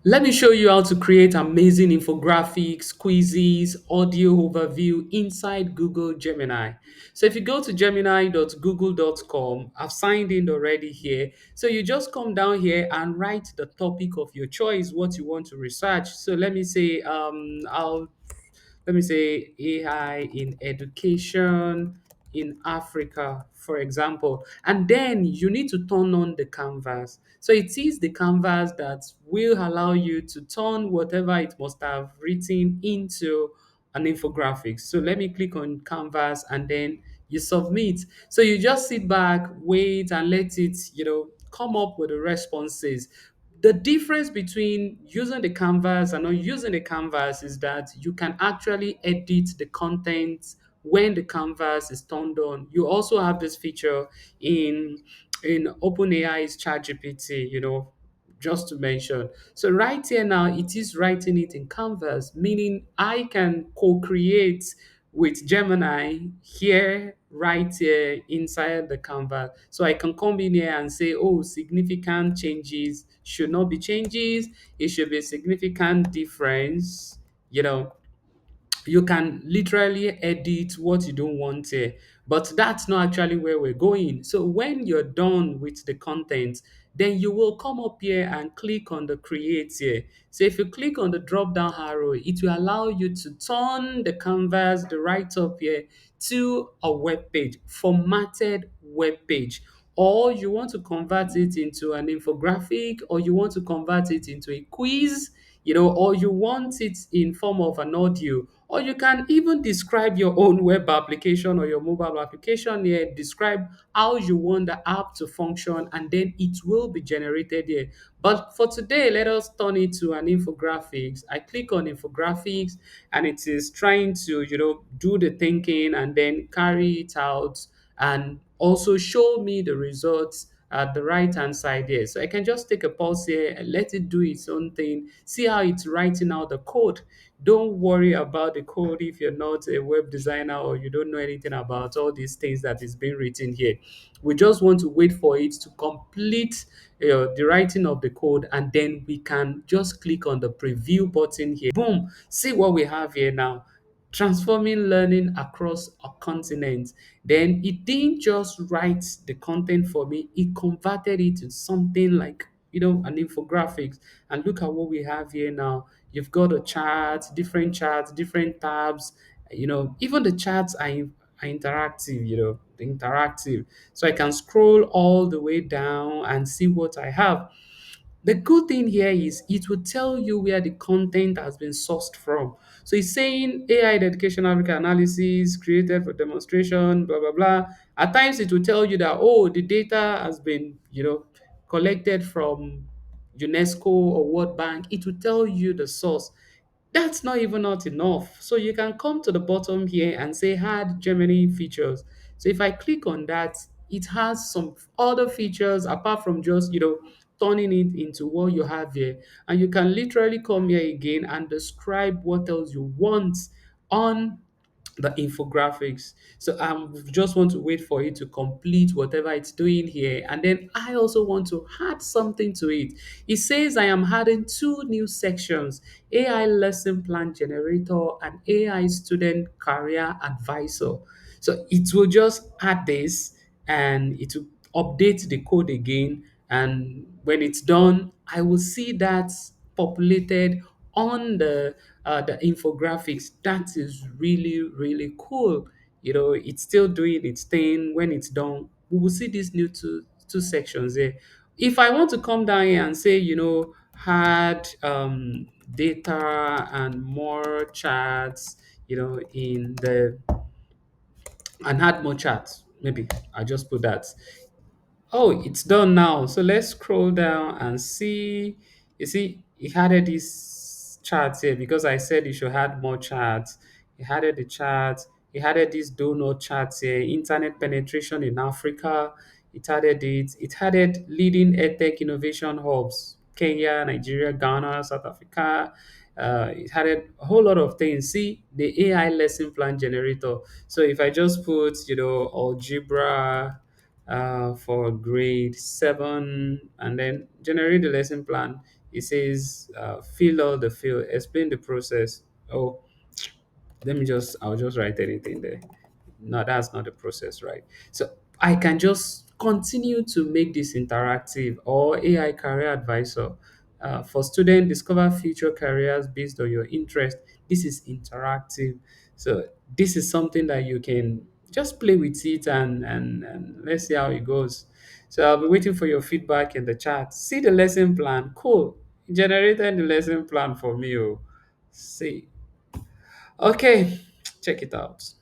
Let me show you how to create amazing infographics, quizzes, audio overview inside Google Gemini. So if you go to gemini.google.com, I've signed in already here. So you just come down here and write the topic of your choice, what you want to research. So let me say AI in education in Africa, for example. And then you need to turn on the canvas. So it is the canvas that will allow you to turn whatever it must have written into an infographic. So let me click on canvas and then you submit. So you just sit back, wait, and let it, come up with the responses. The difference between using the canvas and not using the canvas is that you can actually edit the content when the canvas is turned on. You also have this feature in OpenAI's ChatGPT, just to mention. So right here now, it is writing it in canvas, meaning I can co-create with Gemini here, right here inside the canvas. So I can come in here and say, oh, significant changes should not be changes. It should be a significant difference. You know, you can literally edit what you don't want here, but that's not actually where we're going. So when you're done with the content, then you will come up here and click on the create here. So if you click on the drop down arrow, it will allow you to turn the canvas, the right up here, to a web page, formatted web page, or you want to convert it into an infographic, or you want to convert it into a quiz, or you want it in form of an audio, or you can even describe your own web application or your mobile application here, describe how you want the app to function, and then it will be generated here. But for today, let us turn it to an infographics. I click on infographics and it is trying to, do the thinking and then carry it out and also show me the results at the right hand side here. So I can just take a pause here and let it do its own thing, see how it's writing out the code. Don't worry about the code if you're not a web designer or you don't know anything about all these things that is being written here. We just want to wait for it to complete the writing of the code, and then we can just click on the preview button here. Boom, see what we have here now, transforming learning across a continent. Then it didn't just write the content for me, it converted it to something like, an infographics. And look at what we have here now. You've got a chart, different tabs, even the charts are interactive, interactive. So I can scroll all the way down and see what I have. The good thing here is it will tell you where the content has been sourced from. So it's saying AI in education Africa analysis created for demonstration, blah blah blah. At times it will tell you that, oh, the data has been, collected from UNESCO or World Bank. It will tell you the source. That's not enough. So you can come to the bottom here and say add Gemini features. So if I click on that, it has some other features apart from just, turning it into what you have here. And you can literally come here again and describe what else you want on the infographics. So just want to wait for it to complete whatever it's doing here. And then I also want to add something to it. It says I am adding two new sections: AI lesson plan generator and AI student career advisor. So it will just add this and it will update the code again. And when it's done, I will see that populated on the infographics. That is really, really cool. It's still doing its thing. When it's done, we will see these new two sections there. If I want to come down here and say, had data and more charts, in the and add more charts, maybe I just put that. Oh, it's done now. So let's scroll down and see. You see, it added these charts here because I said you should add more charts. It added the charts. It added these donor charts here. Internet penetration in Africa. It added it. It added leading edtech innovation hubs: Kenya, Nigeria, Ghana, South Africa. It added a whole lot of things. See the AI lesson plan generator. So if I just put, algebra for grade 7 and then generate the lesson plan, It says, fill all the field, explain the process. Oh, I'll just write anything there. No, that's not the process, right? So I can just continue to make this interactive, or AI career advisor. For students, discover future careers based on your interest. This is interactive. So this is something that you can just play with it, and let's see how it goes. So I'll be waiting for your feedback in the chat. See the lesson plan. Cool. Generated the lesson plan for me. Oh. See. Okay, check it out.